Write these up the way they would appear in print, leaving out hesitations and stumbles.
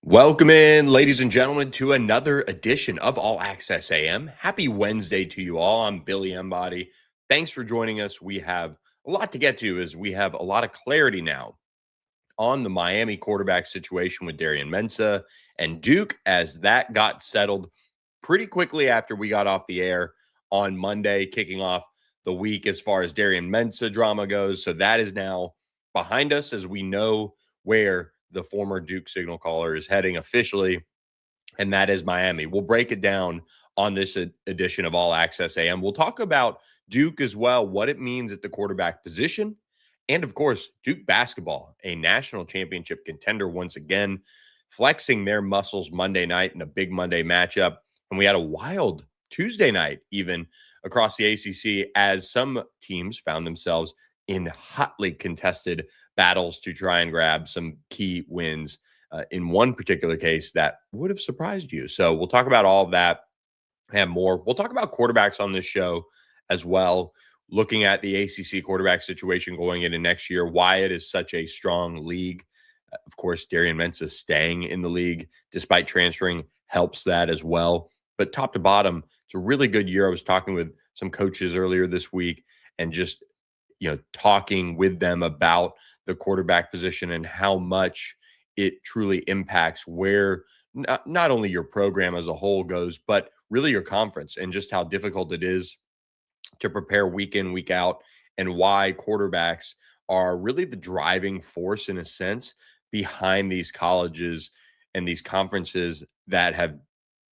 Welcome in, ladies and gentlemen, to another edition of All Access AM. Happy Wednesday to you all. I'm Billy Embody. Thanks for joining us. We have a lot to get to as we have a lot of clarity now on the Miami quarterback situation with Darian Mensah and Duke as that got settled pretty quickly after we got off the air on Monday, kicking off the week as far as Darian Mensah drama goes. So that is now behind us as we know where the former Duke signal caller is heading officially, and that is Miami. We'll break it down on this edition of All Access AM. We'll talk about Duke as well, what it means at the quarterback position, and of course, Duke basketball, a national championship contender once again, flexing their muscles Monday night in a big Monday matchup. And we had a wild Tuesday night, even across the ACC, as some teams found themselves in hotly contested battles to try and grab some key wins in one particular case that would have surprised you. So we'll talk about all of that and more. We'll talk about quarterbacks on this show as well, looking at the ACC quarterback situation going into next year, why it is such a strong league. Of course, Darian Mensah staying in the league despite transferring helps that as well. But top to bottom, it's a really good year. I was talking with some coaches earlier this week and just talking with them about the quarterback position and how much it truly impacts where not only your program as a whole goes, but really your conference and just how difficult it is to prepare week in, week out, and why quarterbacks are really the driving force in a sense behind these colleges and these conferences that have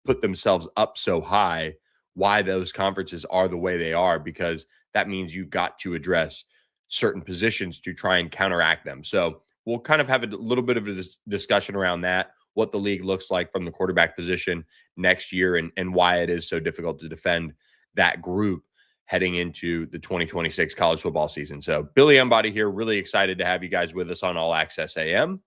put themselves up so high, why those conferences are the way they are, because that means you've got to address certain positions to try and counteract them. So we'll kind of have a little bit of a discussion around that, what the league looks like from the quarterback position next year and why it is so difficult to defend that group heading into the 2026 college football season. So Billy Embody here, really excited to have you guys with us on All Access AM.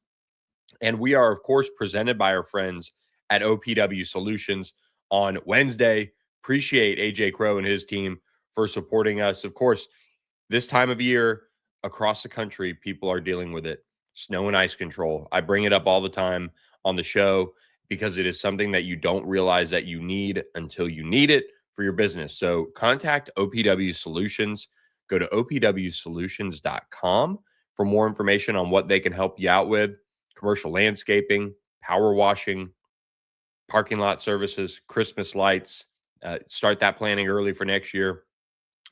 And we are, of course, presented by our friends at OPW Solutions on Wednesday. Appreciate AJ Crow and his team for supporting us. Of course, this time of year across the country, people are dealing with it. Snow and ice control. I bring it up all the time on the show because it is something that you don't realize that you need until you need it for your business. So contact OPW Solutions. Go to opwsolutions.com for more information on what they can help you out with. Commercial landscaping, power washing, parking lot services, Christmas lights. Start that planning early for next year.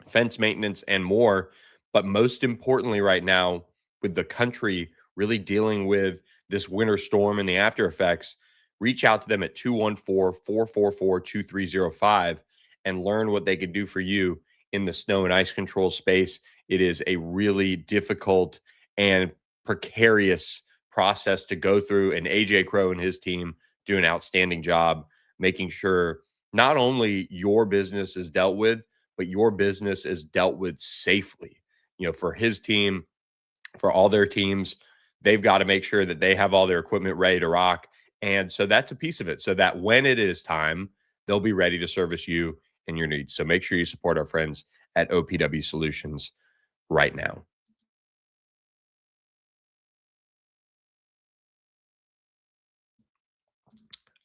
Fence maintenance and more. But most importantly right now, with the country really dealing with this winter storm and the after effects, reach out to them at 214-444-2305 and learn what they could do for you in the snow and ice control space. It is a really difficult and precarious process to go through, and AJ Crow and his team do an outstanding job making sure not only your business is dealt with, but your business is dealt with safely. For his team, for all their teams, they've got to make sure that they have all their equipment ready to rock. And so that's a piece of it, so that when it is time, they'll be ready to service you and your needs. So make sure you support our friends at OPW Solutions right now.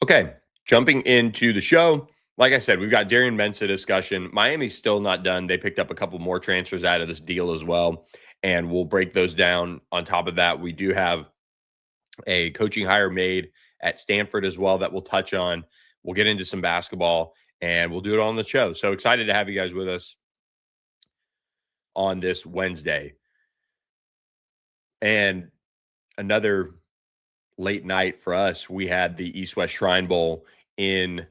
Okay, jumping into the show. Like I said, we've got Darian Mensah discussion. Miami's still not done. They picked up a couple more transfers out of this deal as well, and we'll break those down. On top of that, we do have a coaching hire made at Stanford as well that we'll touch on. We'll get into some basketball, and we'll do it on the show. So excited to have you guys with us on this Wednesday. And another late night for us, we had the East-West Shrine Bowl in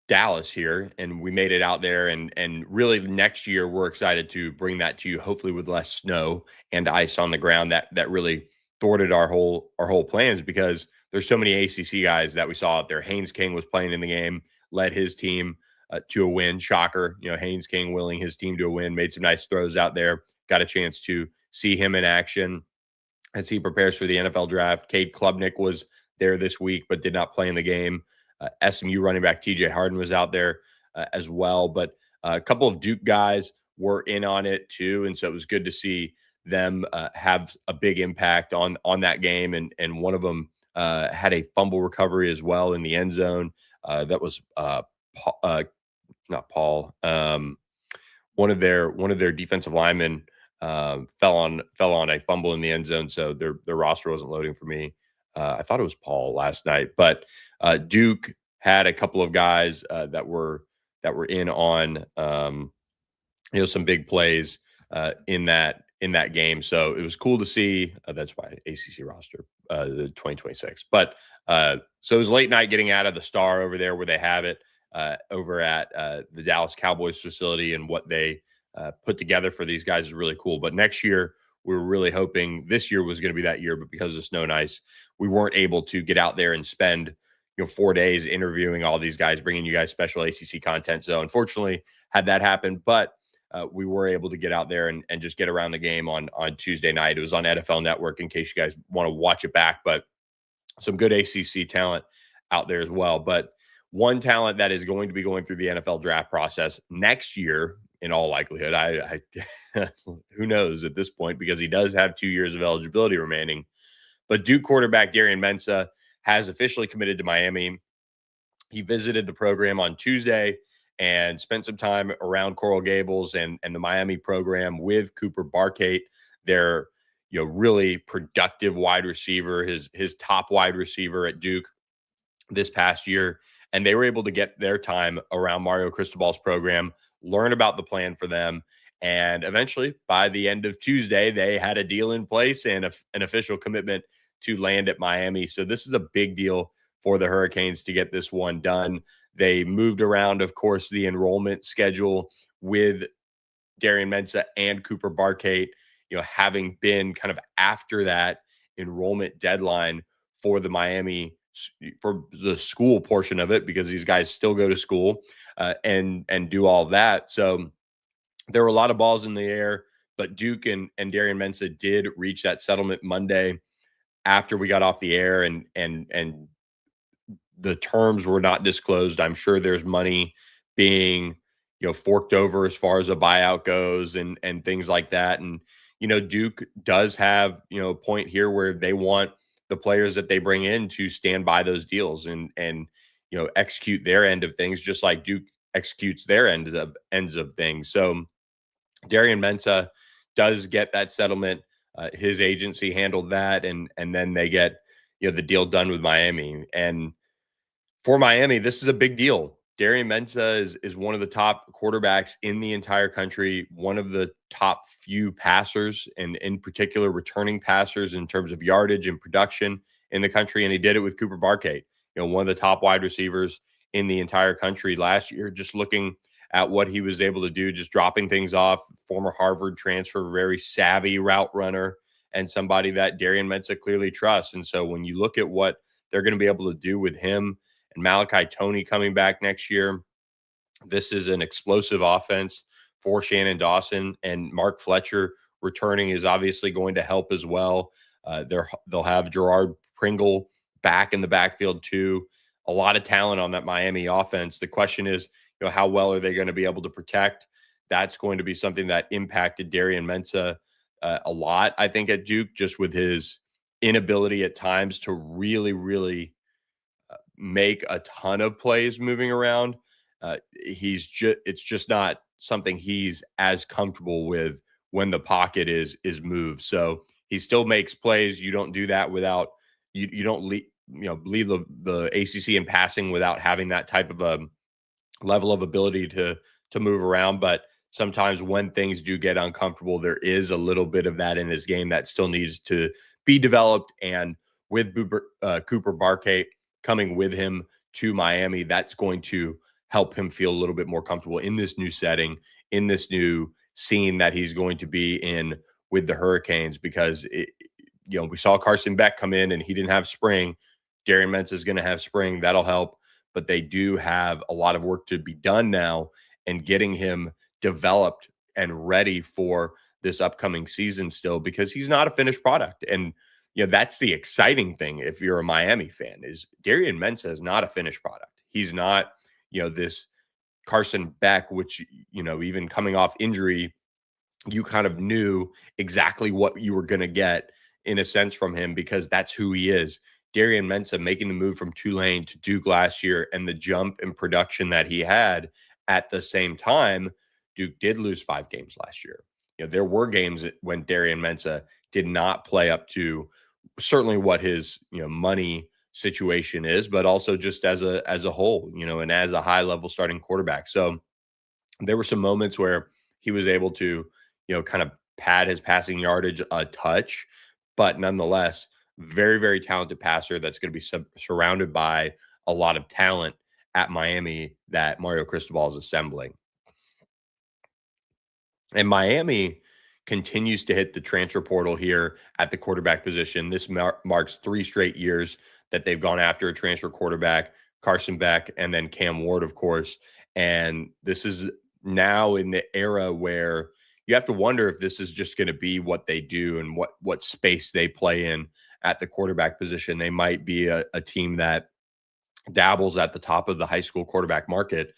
Dallas here, and we made it out there. And really next year, we're excited to bring that to you, hopefully with less snow and ice on the ground that really thwarted our whole plans, because there's so many ACC guys that we saw out there. Haynes King was playing in the game, led his team to a win. Shocker, Haynes King willing his team to a win, made some nice throws out there. Got a chance to see him in action as he prepares for the NFL draft. Cade Klubnik was there this week, but did not play in the game. SMU running back TJ Harden was out there as well. But a couple of Duke guys were in on it too. And so it was good to see them have a big impact on that game. And one of them had a fumble recovery as well in the end zone. That was not Paul. One of their defensive linemen fell on a fumble in the end zone, so their roster wasn't loading for me. I thought it was Paul last night, but Duke had a couple of guys that were in on some big plays in that game. So it was cool to see. That's why ACC roster the 2026. But so it was late night getting out of the Star over there where they have it over at the Dallas Cowboys facility, and what they put together for these guys is really cool. But next year, we were really hoping this year was going to be that year, but because of snow and ice, we weren't able to get out there and spend 4 days interviewing all these guys, bringing you guys special ACC content. So unfortunately, had that happen, but we were able to get out there and just get around the game on Tuesday night. It was on NFL Network in case you guys want to watch it back, but some good ACC talent out there as well. But one talent that is going to be going through the NFL draft process next year, in all likelihood, I who knows at this point, because he does have 2 years of eligibility remaining. But Duke quarterback Darian Mensah has officially committed to Miami. He visited the program on Tuesday and spent some time around Coral Gables and the Miami program with Cooper Barkate, their really productive wide receiver, his top wide receiver at Duke this past year. And they were able to get their time around Mario Cristobal's program, learn about the plan for them. And eventually, by the end of Tuesday, they had a deal in place and an official commitment to land at Miami. So this is a big deal for the Hurricanes to get this one done. They moved around, of course, the enrollment schedule with Darian Mensah and Cooper Barkate, having been kind of after that enrollment deadline for the school portion of it, because these guys still go to school and do all that. So there were a lot of balls in the air, but Duke and Darian Mensah did reach that settlement Monday after we got off the air, and the terms were not disclosed. I'm sure there's money being, forked over as far as a buyout goes and things like that. And, Duke does have, a point here where they want the players that they bring in to stand by those deals and execute their end of things, just like Duke executes their ends of things. So Darian Mensah does get that settlement. His agency handled that, and then they get, the deal done with Miami. And for Miami, this is a big deal. Darian Mensah is one of the top quarterbacks in the entire country, one of the top few passers, and in particular returning passers in terms of yardage and production in the country. And he did it with Cooper Barkate, one of the top wide receivers in the entire country last year. Just looking at what he was able to do, just dropping things off, former Harvard transfer, very savvy route runner, and somebody that Darian Mensah clearly trusts. And so when you look at what they're going to be able to do with him and Malachi Toney coming back next year, this is an explosive offense for Shannon Dawson, and Mark Fletcher returning is obviously going to help as well. They'll have Gerard Pringle back in the backfield too. A lot of talent on that Miami offense. The question is, how well are they going to be able to protect? That's going to be something that impacted Darian Mensah a lot, I think, at Duke, just with his inability at times to really, really make a ton of plays moving around. It's just not something he's as comfortable with when the pocket is moved. So he still makes plays. You don't do that without you don't lead the ACC in passing without having that type of a level of ability to move around. But sometimes when things do get uncomfortable, there is a little bit of that in his game that still needs to be developed. And with Cooper Barkate coming with him to Miami, that's going to help him feel a little bit more comfortable in this new setting, in this new scene that he's going to be in with the Hurricanes. Because we saw Carson Beck come in and he didn't have spring. Darian Mensah is going to have spring. That'll help. But they do have a lot of work to be done now, and getting him developed and ready for this upcoming season still, because he's not a finished product. And that's the exciting thing if you're a Miami fan, is Darian Mensah is not a finished product. He's not, this Carson Beck, which, even coming off injury, you kind of knew exactly what you were going to get in a sense from him, because that's who he is. Darian Mensah making the move from Tulane to Duke last year and the jump in production that he had at the same time, Duke did lose 5 games last year. There were games when Darian Mensah did not play up to certainly what his, money situation is, but also just as a whole, and as a high level starting quarterback. So there were some moments where he was able to, kind of pad his passing yardage a touch, but nonetheless, very, very talented passer that's going to be surrounded by a lot of talent at Miami that Mario Cristobal is assembling. And Miami continues to hit the transfer portal here at the quarterback position. This marks 3 straight years that they've gone after a transfer quarterback, Carson Beck, and then Cam Ward, of course. And this is now in the era where you have to wonder if this is just going to be what they do and what space they play in at the quarterback position. They might be a team that dabbles at the top of the high school quarterback market.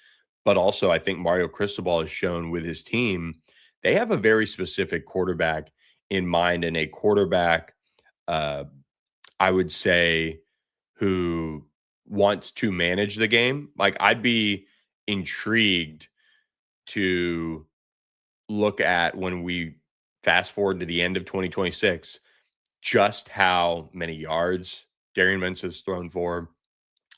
But also, I think Mario Cristobal has shown with his team, they have a very specific quarterback in mind, and a quarterback, uh, I would say, who wants to manage the game. Like, I'd be intrigued to look at when we fast forward to the end of 2026, just how many yards Darian Mensah has thrown for,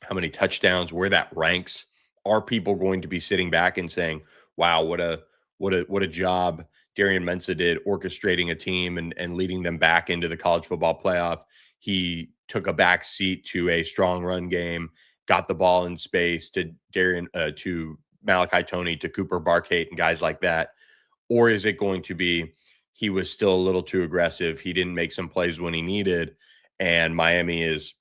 how many touchdowns, where that ranks. Are people going to be sitting back and saying, "Wow, what a job Darian Mensah did orchestrating a team and leading them back into the college football playoff. He took a back seat to a strong run game, got the ball in space to Malachi Toney, to Cooper Barkate, and guys like that." Or is it going to be he was still a little too aggressive? He didn't make some plays when he needed, and Miami is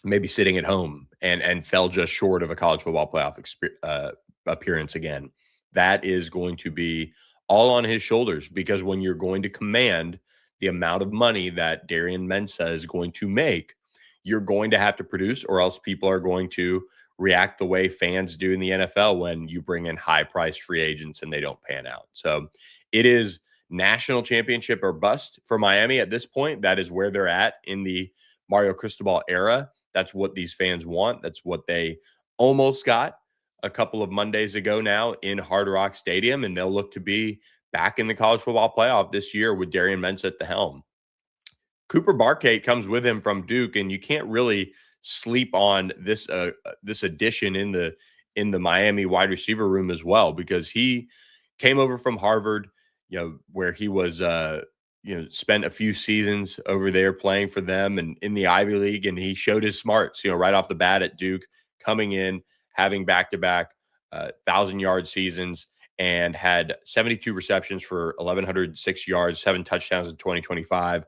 maybe sitting at home and fell just short of a college football playoff appearance again. That is going to be all on his shoulders, because when you're going to command the amount of money that Darian Mensah is going to make, you're going to have to produce, or else people are going to react the way fans do in the NFL when you bring in high priced free agents and they don't pan out. So it is national championship or bust for Miami at this point. That is where they're at in the Mario Cristobal era. That's what these fans want. That's what they almost got a couple of Mondays ago now in Hard Rock Stadium, and they'll look to be back in the college football playoff this year with Darian Mensah at the helm. Cooper Barkate comes with him from Duke, and you can't really sleep on this addition in the Miami wide receiver room as well, because he came over from Harvard, where he was spent a few seasons over there playing for them and in the Ivy League, and he showed his smarts, right off the bat at Duke, coming in, having back-to-back 1,000-yard seasons, and had 72 receptions for 1,106 yards, 7 touchdowns in 2025,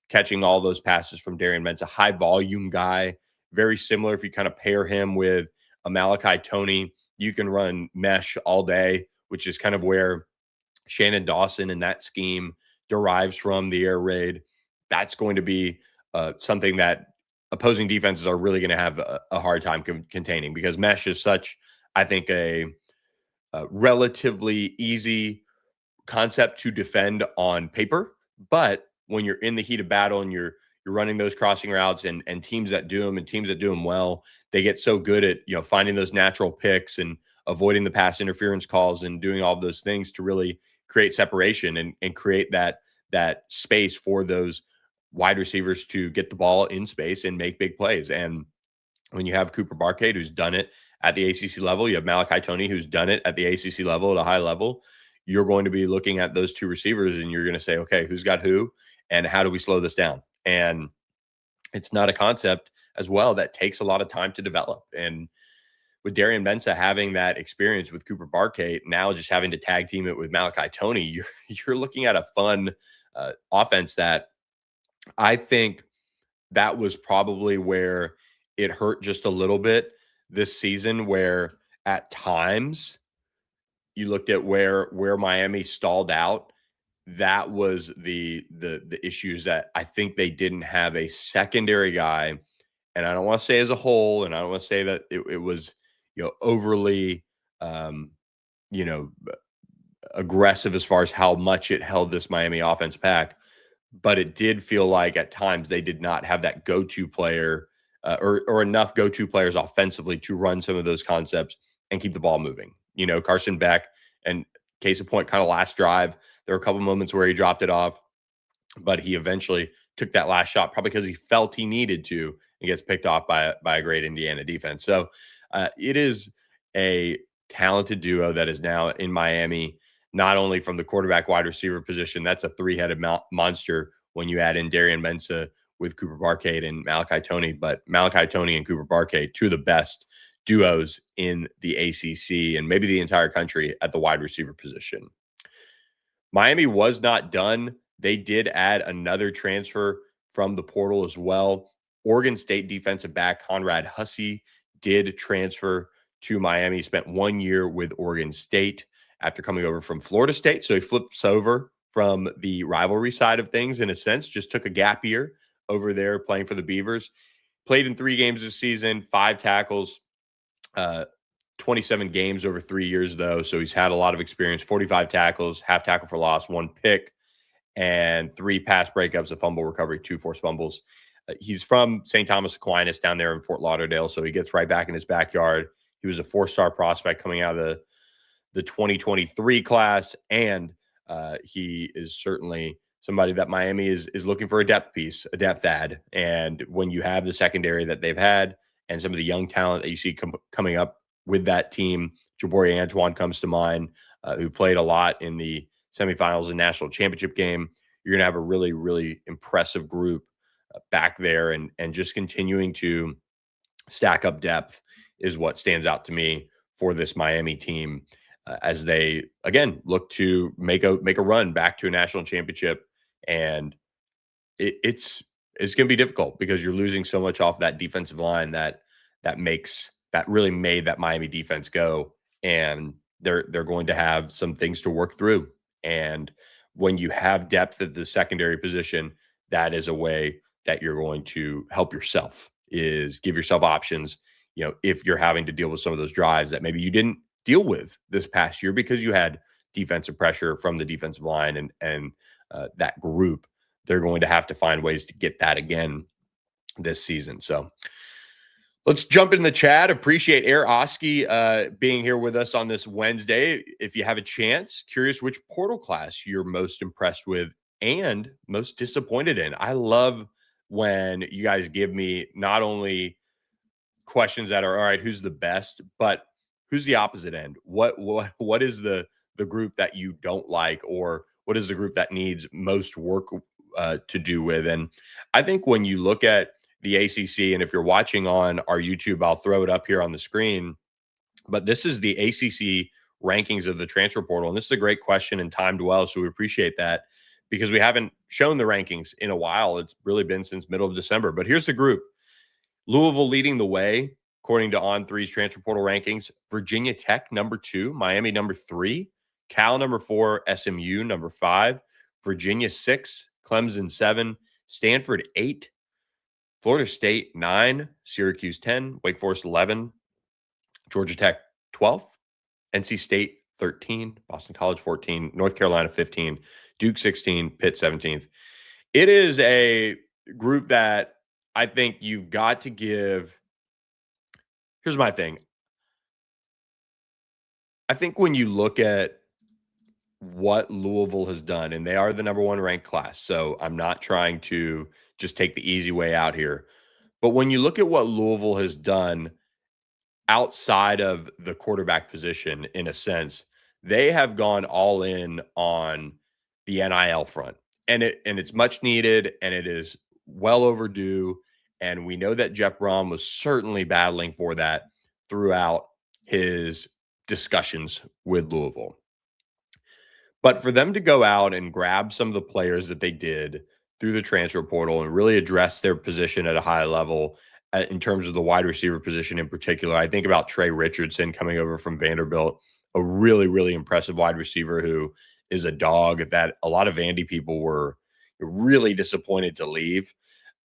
catching all those passes from Darian Mensah. High volume guy, very similar. If you kind of pair him with a Malachi Toney, you can run mesh all day, which is kind of where Shannon Dawson and that scheme derives from, the air raid. That's going to be something that opposing defenses are really going to have a hard time containing, because mesh is such, I think, a relatively easy concept to defend on paper. But when you're in the heat of battle and you're running those crossing routes, and teams that do them and teams that do them well, they get so good at finding those natural picks and avoiding the pass interference calls and doing all of those things to really create separation and create that space for those wide receivers to get the ball in space and make big plays. And when you have Cooper Barkate, who's done it at the ACC level, you have Malachi Toney, who's done it at the ACC level at a high level, you're going to be looking at those two receivers and you're going to say, okay, who's got who and how do we slow this down? And it's not a concept as well that takes a lot of time to develop. And with Darian Mensah having that experience with Cooper Barkate, now just having to tag team it with Malachi Toney, you're looking at a fun offense that I think that was probably where it hurt just a little bit this season, where at times you looked at where Miami stalled out. That was the issues, that I think they didn't have a secondary guy. And I don't want to say as a whole, and I don't want to say that it was, overly, you know, aggressive as far as how much it held this Miami offense back. But it did feel like at times they did not have that go-to player or enough go-to players offensively to run some of those concepts and keep the ball moving. Carson Beck, and case in point, kind of last drive, there were a couple moments where he dropped it off, but he eventually took that last shot probably because he felt he needed to, and gets picked off by a great Indiana defense. So it is a talented duo that is now in Miami, not only from the quarterback wide receiver position. That's a three-headed monster when you add in Darian Mensah with Cooper Barkate and Malachi Toney, but Malachi Toney and Cooper Barkate, two of the best duos in the ACC and maybe the entire country at the wide receiver position. Miami was not done. They did add another transfer from the portal as well. Oregon State defensive back Conrad Hussey did transfer to Miami, spent 1 year with Oregon State after coming over from Florida State. So he flips over from the rivalry side of things in a sense, just took a gap year over there playing for the Beavers. Played in 3 games this season, 5 tackles, 27 games over 3 years, though. So he's had a lot of experience, 45 tackles, half tackle for loss, 1 pick, and 3 pass breakups, a fumble recovery, 2 forced fumbles. He's from St. Thomas Aquinas down there in Fort Lauderdale, so he gets right back in his backyard. He was a 4-star prospect coming out of the 2023 class, and he is certainly somebody that Miami is looking for a depth piece, a depth add. And when you have the secondary that they've had and some of the young talent that you see coming up with that team, Jabari Antoine comes to mind, who played a lot in the semifinals and national championship game. You're going to have a really, really impressive group back there, and just continuing to stack up depth is what stands out to me for this Miami team as they, again, look to make a run back to a national championship. And it's going to be difficult because you're losing so much off that defensive line that really made that Miami defense go. And they're going to have some things to work through. And when you have depth at the secondary position, that is a way that you're going to help yourself, is give yourself options. If you're having to deal with some of those drives that maybe you didn't deal with this past year because you had defensive pressure from the defensive line and that group, they're going to have to find ways to get that again this season. So let's jump in the chat. Appreciate Air Oski being here with us on this Wednesday. If you have a chance, curious which portal class you're most impressed with and most disappointed in. I love when you guys give me not only questions that are, all right, who's the best, but who's the opposite end? What is the group that you don't like, or what is the group that needs most work to do with? And I think when you look at the ACC, and if you're watching on our YouTube, I'll throw it up here on the screen, but this is the ACC rankings of the transfer portal. And this is a great question and timed well, so we appreciate that because we haven't shown the rankings in a while. It's really been since middle of December. But here's the group. Louisville leading the way, according to On3's transfer portal rankings. Virginia Tech, number 2. Miami, number 3. Cal, number 4. SMU, number 5. Virginia, 6. Clemson, 7. Stanford, 8. Florida State, 9. Syracuse, 10. Wake Forest, 11. Georgia Tech, 12th. NC State, 13. Boston College, 14. North Carolina, 15. Duke, 16. Pitt, 17th. It is a group that I think you've got to give. Here's my thing. I think when you look at what Louisville has done, and they are the number 1 ranked class, so I'm not trying to just take the easy way out here. But when you look at what Louisville has done outside of the quarterback position, in a sense, they have gone all in on the NIL front. And it's much needed, and it is well overdue. And we know that Jeff Brom was certainly battling for that throughout his discussions with Louisville. But for them to go out and grab some of the players that they did through the transfer portal and really address their position at a high level in terms of the wide receiver position in particular, I think about Trey Richardson coming over from Vanderbilt, a really, really impressive wide receiver who is a dog that a lot of Vandy people were really disappointed to leave.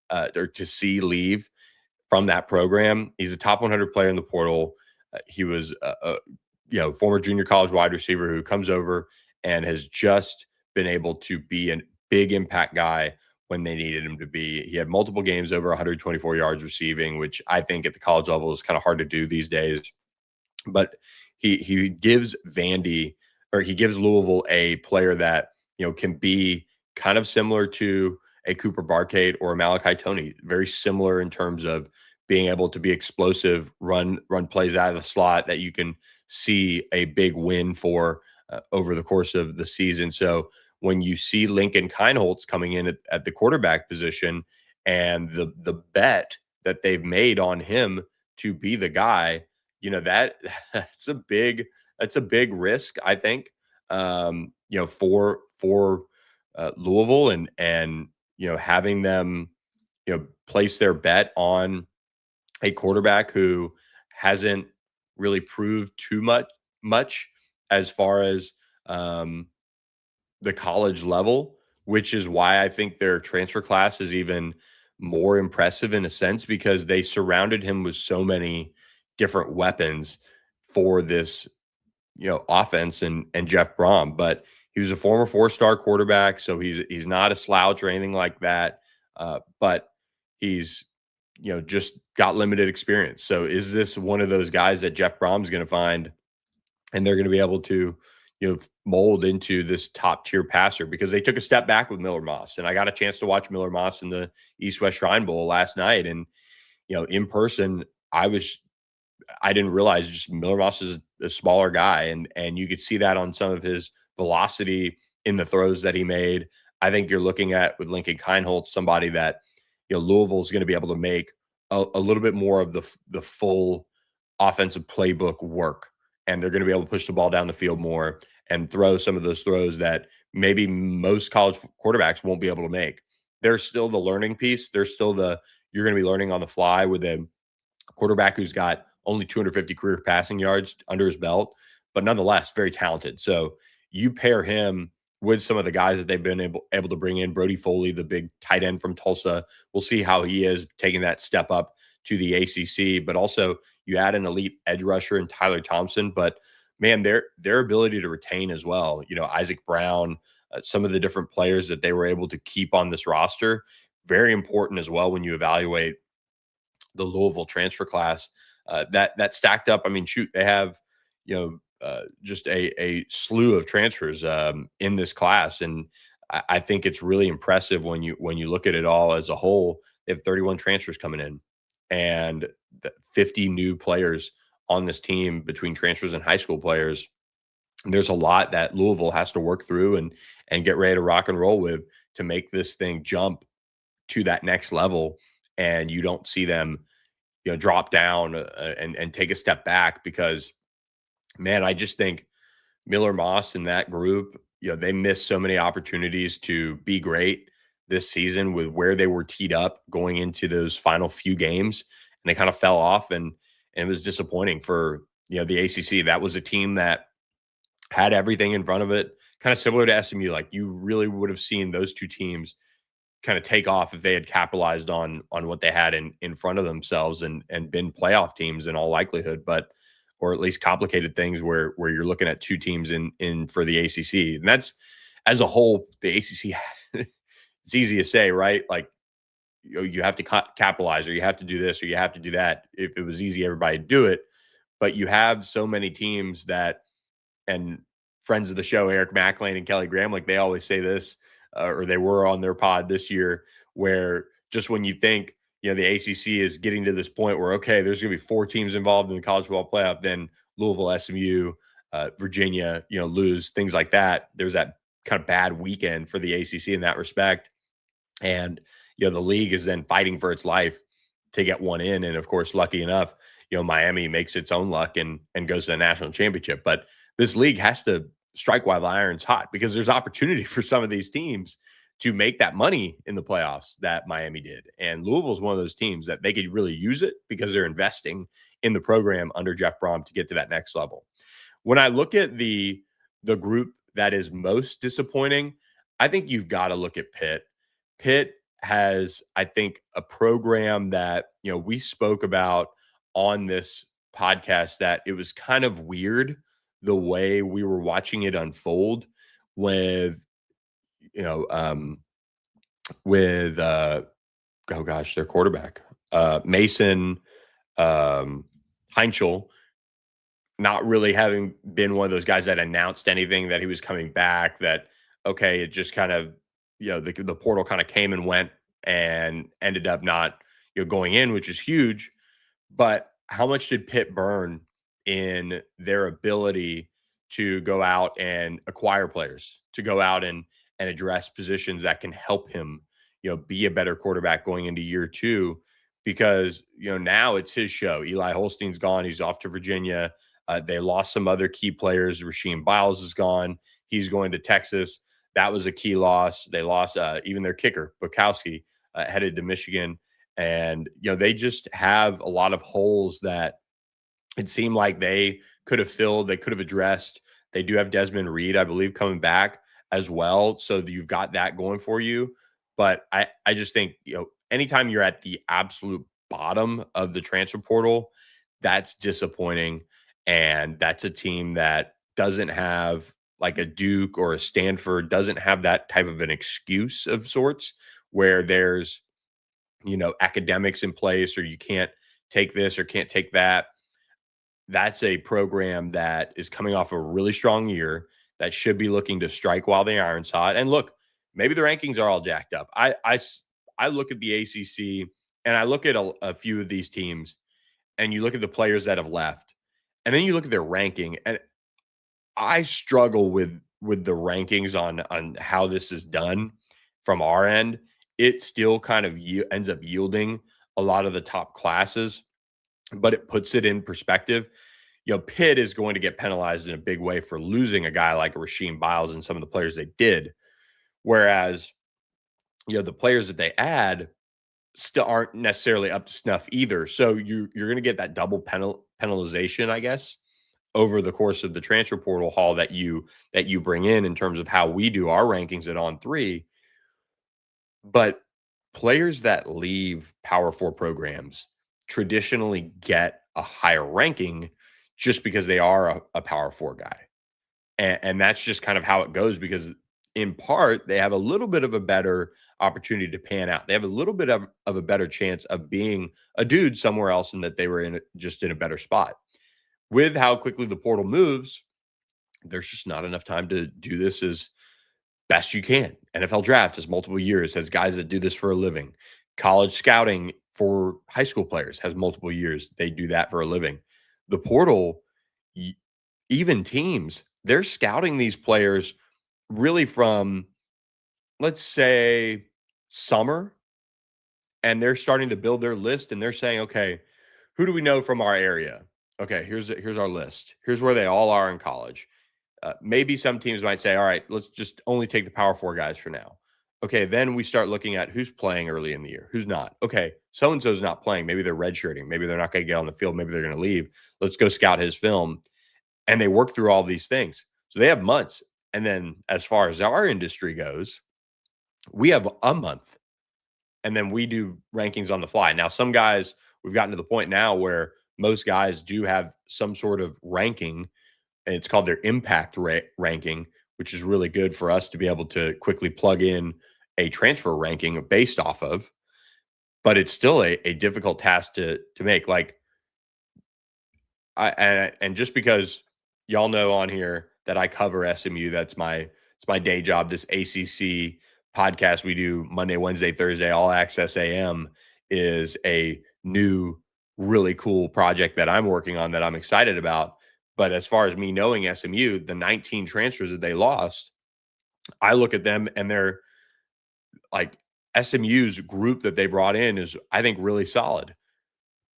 Or to see leave from that program. He's a top 100 player in the portal. He was a former junior college wide receiver who comes over and has just been able to be a big impact guy when they needed him to be. He had multiple games over 124 yards receiving, which I think at the college level is kind of hard to do these days. But he gives Vandy, or he gives Louisville, a player that can be kind of similar to a Cooper Barkate or a Malachi Tony. Very similar in terms of being able to be explosive, run plays out of the slot that you can see a big win for over the course of the season. So when you see Lincoln Kienholz coming in at the quarterback position, and the bet that they've made on him to be the guy, that that's a big risk, I think, for Louisville, and having them place their bet on a quarterback who hasn't really proved too much as far as the college level, which is why I think their transfer class is even more impressive in a sense, because they surrounded him with so many different weapons for this offense, and Jeff Brom. But he was a former four-star quarterback, so he's not a slouch or anything like that. But he's just got limited experience. So is this one of those guys that Jeff Brom's going to find, and they're going to be able to mold into this top tier passer? Because they took a step back with Miller Moss, and I got a chance to watch Miller Moss in the East West Shrine Bowl last night, and in person, I didn't realize just Miller Moss is a smaller guy, and you could see that on some of his velocity in the throws that he made. I think you're looking at, with Lincoln Kienholz, somebody that Louisville is going to be able to make a little bit more of the full offensive playbook work, and they're going to be able to push the ball down the field more and throw some of those throws that maybe most college quarterbacks won't be able to make. There's still the learning piece. There's still you're going to be learning on the fly with a quarterback who's got only 250 career passing yards under his belt, but nonetheless very talented. So you pair him with some of the guys that they've been able to bring in. Brody Foley, the big tight end from Tulsa. We'll see how he is taking that step up to the ACC, but also you add an elite edge rusher in Tyler Thompson. But man, their ability to retain as well. Isaac Brown, some of the different players that they were able to keep on this roster, very important as well when you evaluate the Louisville transfer class. That stacked up. I mean, shoot, they have just a slew of transfers in this class, and I think it's really impressive when you look at it all as a whole. They have 31 transfers coming in, and 50 new players on this team between transfers and high school players. And there's a lot that Louisville has to work through and get ready to rock and roll with to make this thing jump to that next level. And you don't see them drop down and take a step back, because, man, I just think Miller Moss and that group, they missed so many opportunities to be great this season with where they were teed up going into those final few games, and they kind of fell off, and it was disappointing for the ACC. That was a team that had everything in front of it, kind of similar to SMU. Like, you really would have seen those two teams kind of take off if they had capitalized on what they had in front of themselves, and been playoff teams in all likelihood, but or at least complicated things where you're looking at two teams in for the ACC. And that's, as a whole, the ACC, it's easy to say, right? Like, you have to capitalize, or you have to do this, or you have to do that. If it was easy, everybody'd do it. But you have so many teams that, and friends of the show, Eric McLean and Kelly Graham, like, they always say this, or they were on their pod this year, where just when you think, the ACC is getting to this point where, okay, there's going to be 4 teams involved in the college football playoff, then Louisville, SMU, Virginia, lose, things like that. There's that kind of bad weekend for the ACC in that respect. And, the league is then fighting for its life to get one in. And of course, lucky enough, Miami makes its own luck and goes to the national championship. But this league has to strike while the iron's hot, because there's opportunity for some of these teams to make that money in the playoffs that Miami did. And Louisville's one of those teams that they could really use it, because they're investing in the program under Jeff Brom to get to that next level. When I look at the group that is most disappointing, I think you've got to look at Pitt. Pitt has, I think, a program that, we spoke about on this podcast, that it was kind of weird the way we were watching it unfold with, with oh gosh, their quarterback, Mason um, Heinchel, not really having been one of those guys that announced anything that he was coming back. That okay, it just kind of the portal kind of came and went and ended up not going in, which is huge. But how much did Pitt burn in their ability to go out and acquire players, to go out and address positions that can help him, be a better quarterback going into year two? Because now it's his show. Eli Holstein's gone; he's off to Virginia. They lost some other key players. Rasheem Biles is gone; he's going to Texas. That was a key loss. They lost even their kicker, Bukowski, headed to Michigan. And, they just have a lot of holes that it seemed like they could have filled, they could have addressed. They do have Desmond Reed, I believe, coming back as well. So you've got that going for you. But I just think, anytime you're at the absolute bottom of the transfer portal, that's disappointing. And that's a team that doesn't have like a Duke or a Stanford, doesn't have that type of an excuse of sorts where there's academics in place or you can't take this or can't take that. That's a program that is coming off a really strong year that should be looking to strike while the iron's hot. And look, maybe the rankings are all jacked up. I look at the ACC and I look at a few of these teams and you look at the players that have left and then you look at their ranking and I struggle with the rankings on how this is done from our end. It still kind of ends up yielding a lot of the top classes, but it puts it in perspective. Pitt is going to get penalized in a big way for losing a guy like Rasheem Biles and some of the players they did. Whereas, the players that they add still aren't necessarily up to snuff either. So you're going to get that double penalization, I guess, over the course of the transfer portal haul that you bring in terms of how we do our rankings at On Three. But players that leave Power Four programs traditionally get a higher ranking just because they are a Power Four guy. And that's just kind of how it goes because, in part, they have a little bit of a better opportunity to pan out. They have a little bit of a better chance of being a dude somewhere else and that they were just in a better spot. With how quickly the portal moves, there's just not enough time to do this as best you can. NFL draft has multiple years, has guys that do this for a living. College scouting for high school players has multiple years. They do that for a living. The portal, even teams, they're scouting these players really from, let's say, summer, and they're starting to build their list and they're saying, okay, who do we know from our area? Okay, here's our list. Here's where they all are in college. Maybe some teams might say, all right, let's just only take the Power Four guys for now. Okay, then we start looking at who's playing early in the year, who's not. Okay, so and so's not playing. Maybe they're redshirting. Maybe they're not going to get on the field. Maybe they're going to leave. Let's go scout his film. And they work through all these things. So they have months. And then as far as our industry goes, we have a month. And then we do rankings on the fly. Now, some guys, we've gotten to the point now where most guys do have some sort of ranking, and it's called their impact ranking, which is really good for us to be able to quickly plug in a transfer ranking based off of. But it's still a difficult task to make. Like, and just because y'all know on here that I cover SMU, it's my day job. This ACC podcast we do Monday, Wednesday, Thursday, All Access AM is a new, really cool project that I'm working on that I'm excited about. But as far as me knowing SMU, the 19 transfers that they lost, I look at them and they're like SMU's group that they brought in is, I think, really solid.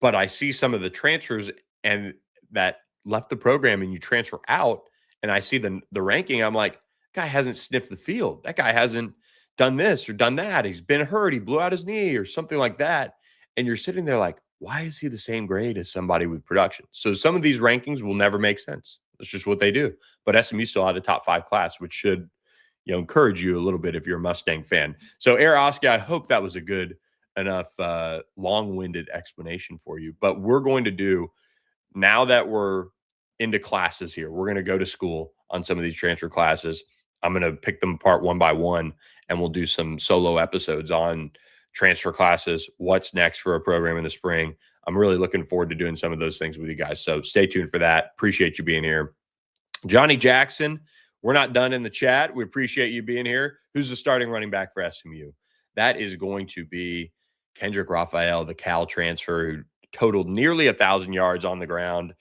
But I see some of the transfers and that left the program and you transfer out and I see the ranking, I'm like, guy hasn't sniffed the field. That guy hasn't done this or done that. He's been hurt. He blew out his knee or something like that. And you're sitting there like, why is he the same grade as somebody with production? So some of these rankings will never make sense. That's just what they do. But SMU still had a top 5 class, which should encourage you a little bit if you're a Mustang fan. So Oski, I hope that was a good enough long-winded explanation for you. But we're going to do, now that we're into classes here, we're going to go to school on some of these transfer classes. I'm going to pick them apart one by one, and we'll do some solo episodes on transfer classes, what's next for a program in the spring. I'm really looking forward to doing some of those things with you guys. So stay tuned for that. Appreciate you being here. Johnny Jackson, we're not done in the chat. We appreciate you being here. Who's the starting running back for SMU? That is going to be Kendrick Raphael, the Cal transfer, who totaled nearly 1,000 yards on the ground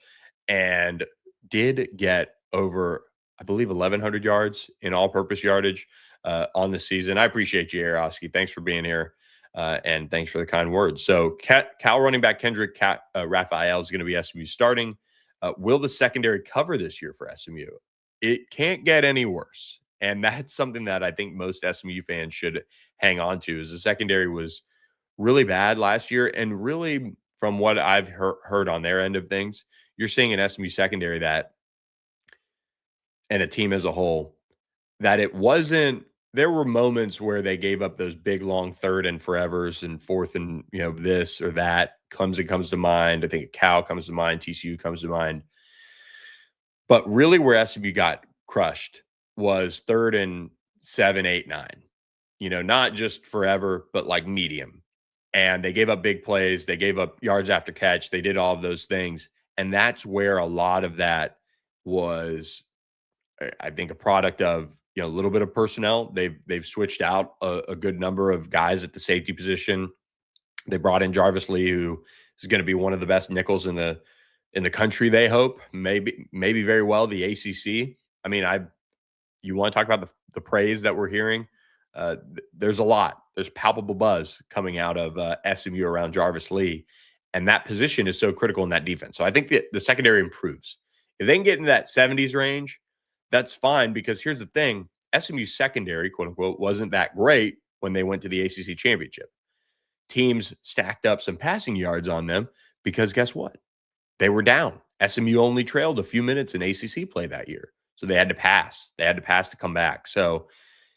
and did get over, I believe, 1,100 yards in all-purpose yardage on the season. I appreciate you, Arowski. Thanks for being here, and thanks for the kind words. So Cal running back Kendrick Raphael is going to be SMU starting. Will the secondary cover this year for SMU? It can't get any worse. And that's something that I think most SMU fans should hang on to, is the secondary was really bad last year. And really, from what I've heard on their end of things, you're seeing an SMU secondary that, and a team as a whole, that it wasn't, there were moments where they gave up those big, long third and forevers and fourth and, this or that. Clemson comes to mind. I think Cal comes to mind. TCU comes to mind. But really where SMU got crushed was 3rd and 7, 8, 9. Not just forever, but like medium. And they gave up big plays. They gave up yards after catch. They did all of those things. And that's where a lot of that was, I think, a product of, a little bit of personnel. They've switched out a good number of guys at the safety position. They brought in Jarvis Lee, who is going to be one of the best nickels in the country, they hope. Maybe very well the ACC. I mean, you want to talk about the praise that we're hearing? There's a lot. There's palpable buzz coming out of SMU around Jarvis Lee, and that position is so critical in that defense. So I think the secondary improves. If they can get into that 70s range, that's fine, because here's the thing. SMU's secondary, quote unquote, wasn't that great when they went to the ACC championship. Teams stacked up some passing yards on them because guess what? They were down. SMU only trailed a few minutes in ACC play that year. So they had to pass. They had to pass to come back. So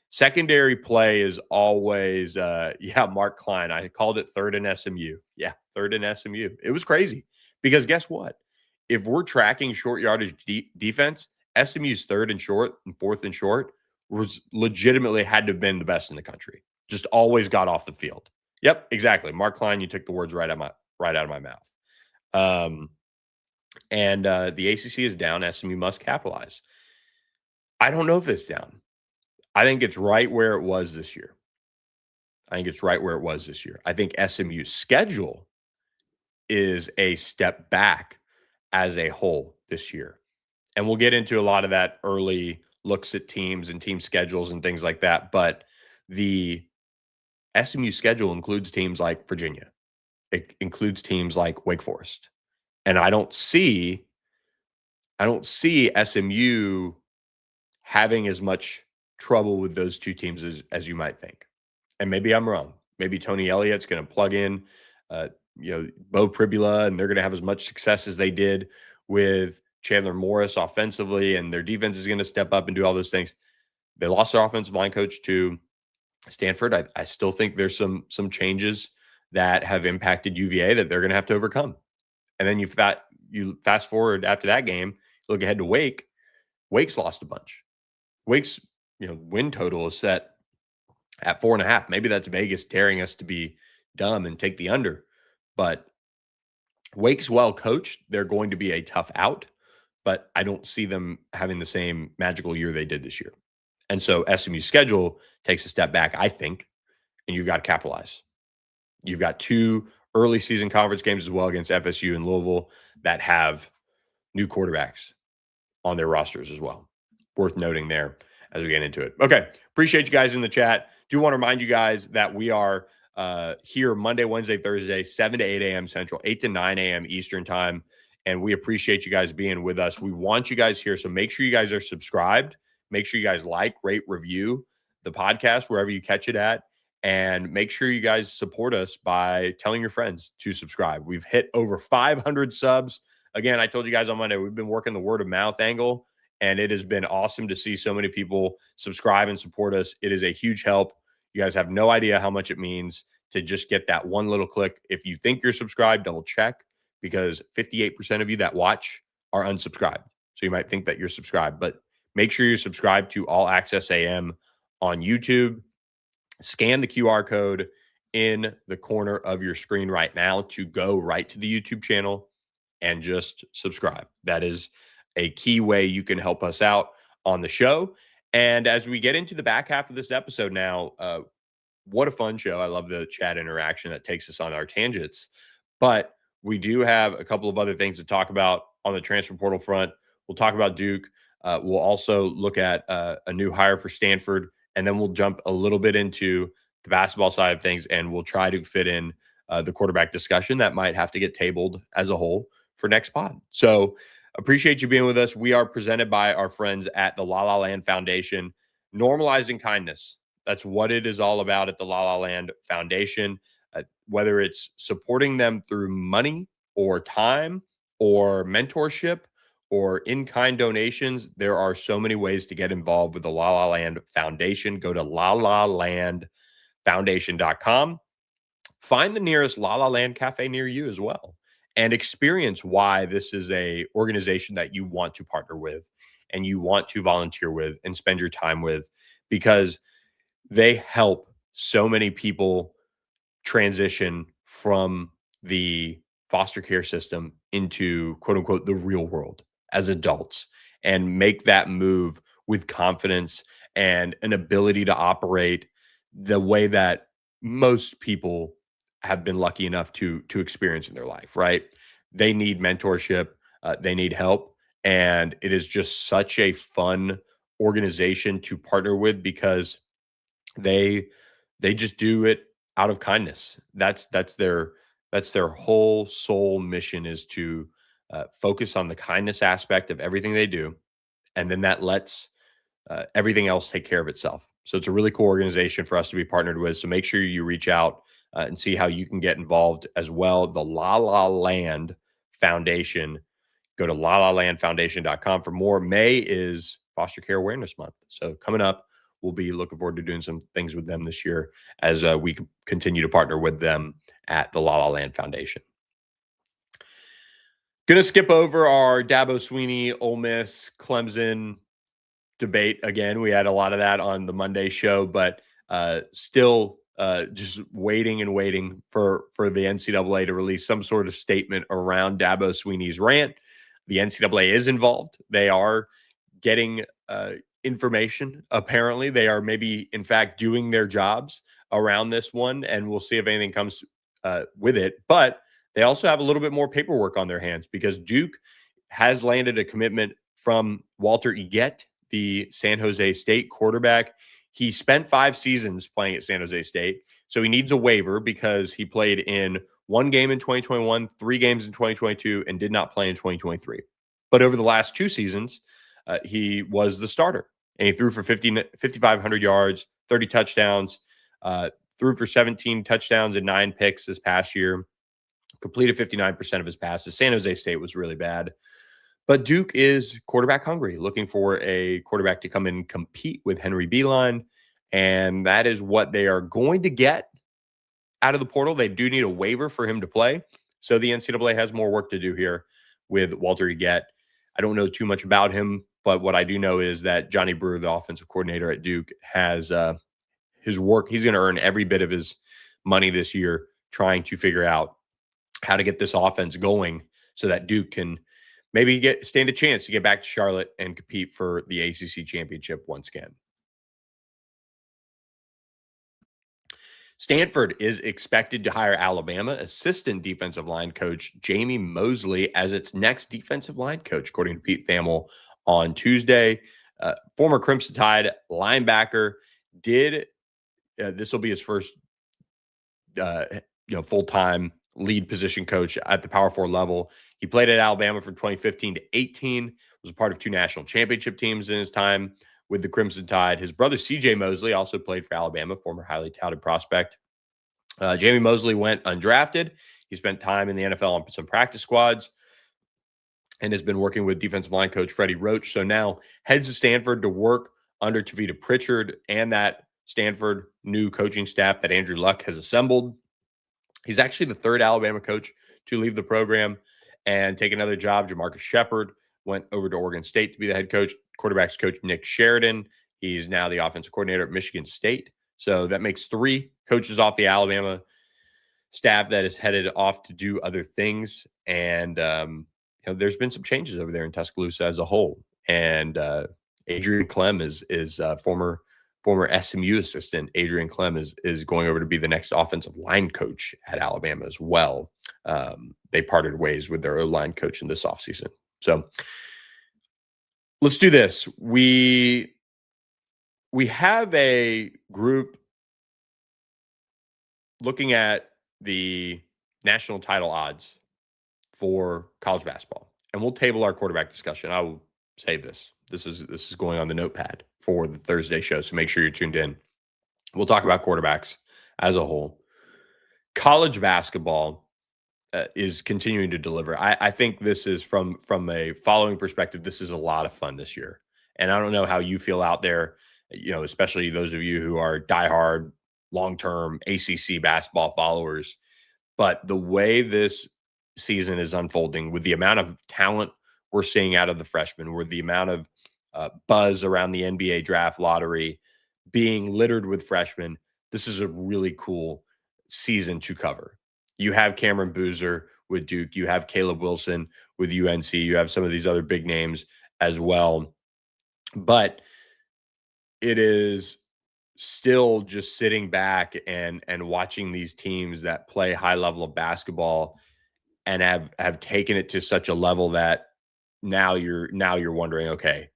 secondary play is always, Mark Klein. I called it 3rd in SMU. Yeah, 3rd in SMU. It was crazy because guess what? If we're tracking short yardage defense, SMU's 3rd and short and 4th and short was legitimately had to have been the best in the country. Just always got off the field. Yep, exactly. Mark Klein, you took the words right out of my mouth. And the ACC is down. SMU must capitalize. I don't know if it's down. I think it's right where it was this year. I think SMU's schedule is a step back as a whole this year. And we'll get into a lot of that early looks at teams and team schedules and things like that. But the SMU schedule includes teams like Virginia. It includes teams like Wake Forest. And I don't see SMU having as much trouble with those two teams as you might think. And maybe I'm wrong. Maybe Tony Elliott's going to plug in, Bo Pribula, and they're going to have as much success as they did with Chandler Morris offensively, and their defense is going to step up and do all those things. They lost their offensive line coach to Stanford. I still think there's some changes that have impacted UVA that they're going to have to overcome. And then you fast forward after that game, look ahead to Wake. Wake's lost a bunch. Wake's win total is set at 4.5. Maybe that's Vegas daring us to be dumb and take the under. But Wake's well coached. They're going to be a tough out, but I don't see them having the same magical year they did this year. And so SMU's schedule takes a step back, I think, and you've got to capitalize. You've got 2 early season conference games as well against FSU and Louisville that have new quarterbacks on their rosters as well. Worth noting there as we get into it. Okay. Appreciate you guys in the chat. Do want to remind you guys that we are here Monday, Wednesday, Thursday, 7 to 8 a.m. Central, 8 to 9 a.m. Eastern time. And we appreciate you guys being with us. We want you guys here. So make sure you guys are subscribed. Make sure you guys like, rate, review the podcast wherever you catch it at. And make sure you guys support us by telling your friends to subscribe. We've hit over 500 subs. Again, I told you guys on Monday, we've been working the word of mouth angle, and it has been awesome to see so many people subscribe and support us. It is a huge help. You guys have no idea how much it means to just get that one little click. If you think you're subscribed, double check, because 58% of you that watch are unsubscribed. So you might think that you're subscribed, but Make sure you subscribe to All Access AM on YouTube. Scan the QR code in the corner of your screen right now to go right to the YouTube channel and just subscribe. That is a key way you can help us out on the show. And as we get into the back half of this episode now, what a fun show. I love the chat interaction that takes us on our tangents. But we do have a couple of other things to talk about on the transfer portal front. We'll talk about Duke. We'll also look at a new hire for Stanford, and then we'll jump a little bit into the basketball side of things, and we'll try to fit in the quarterback discussion that might have to get tabled as a whole for next pod. So appreciate you being with us. We are presented by our friends at the La La Land Foundation, normalizing kindness. That's what it is all about at the La La Land Foundation, whether it's supporting them through money or time or mentorship or in-kind donations. There are so many ways to get involved with the La La Land Foundation. Go to lalalandfoundation.com. Find the nearest La La Land cafe near you as well, and experience why this is a organization that you want to partner with and you want to volunteer with and spend your time with, because they help so many people transition from the foster care system into quote unquote the real world as adults and make that move with confidence and an ability to operate the way that most people have been lucky enough to experience in their life, right? They need mentorship, they need help, and it is just such a fun organization to partner with because they just do it out of kindness. That's their whole soul mission, is to focus on the kindness aspect of everything they do, and then that lets everything else take care of itself. So it's a really cool organization for us to be partnered with. So make sure you reach out and see how you can get involved as well. The La La Land Foundation. Go to lalalandfoundation.com for more. May is Foster Care Awareness Month. So coming up, we'll be looking forward to doing some things with them this year as we continue to partner with them at the La La Land Foundation. Going to skip over our Dabo Swinney, Ole Miss, Clemson debate again. We had a lot of that on the Monday show, but still just waiting and waiting for the NCAA to release some sort of statement around Dabo Swinney's rant. The NCAA is involved. They are getting information. Apparently, they are maybe, in fact, doing their jobs around this one, and we'll see if anything comes with it. But they also have a little bit more paperwork on their hands because Duke has landed a commitment from Walter Eget, the San Jose State quarterback. He spent 5 seasons playing at San Jose State, so he needs a waiver because he played in 1 game in 2021, 3 games in 2022, and did not play in 2023. But over the last 2 seasons, he was the starter, and he threw for 5,500 yards, 30 touchdowns, threw for 17 touchdowns and 9 picks this past year, completed 59% of his passes. San Jose State was really bad. But Duke is quarterback hungry, looking for a quarterback to come in and compete with Henry Beeline, and that is what they are going to get out of the portal. They do need a waiver for him to play, so the NCAA has more work to do here with Walter Eget. I don't know too much about him, but what I do know is that Johnny Brewer, the offensive coordinator at Duke, has his work. He's going to earn every bit of his money this year trying to figure out how to get this offense going so that Duke can maybe stand a chance to get back to Charlotte and compete for the ACC championship once again. Stanford is expected to hire Alabama assistant defensive line coach Jamie Mosley as its next defensive line coach, according to Pete Thamel on Tuesday. Former Crimson Tide linebacker this will be his first full-time lead position coach at the Power 4 level. He played at Alabama from 2015 to 18, was a part of 2 national championship teams in his time with the Crimson Tide. His brother, CJ Mosley, also played for Alabama, former highly touted prospect. Jamie Mosley went undrafted. He spent time in the NFL on some practice squads and has been working with defensive line coach Freddie Roach. So now heads to Stanford to work under Tavita Pritchard and that Stanford new coaching staff that Andrew Luck has assembled. He's actually the 3rd Alabama coach to leave the program and take another job. Jamarcus Shepard went over to Oregon State to be the head coach. quarterbacks coach Nick Sheridan. He's now the offensive coordinator at Michigan State. So that makes 3 coaches off the Alabama staff that is headed off to do other things. And there's been some changes over there in Tuscaloosa as a whole. And Adrian Clem is former SMU assistant. Adrian Clem is going over to be the next offensive line coach at Alabama as well. They parted ways with their O-line coach in this offseason. So let's do this. We have a group looking at the national title odds for college basketball, and we'll table our quarterback discussion. I will say this. This is going on the notepad for the Thursday show, so make sure you're tuned in. We'll talk about quarterbacks as a whole. College basketball is continuing to deliver. I think this is from a following perspective, this is a lot of fun this year. And I don't know how you feel out there, especially those of you who are diehard, long-term ACC basketball followers. But the way this season is unfolding, with the amount of talent we're seeing out of the freshmen, with the amount of buzz around the NBA draft lottery being littered with freshmen, this is a really cool season to cover. You have Cameron Boozer with Duke. You have Caleb Wilson with UNC. You have some of these other big names as well. But it is still just sitting back and watching these teams that play high level of basketball and have taken it to such a level that now you're wondering, okay,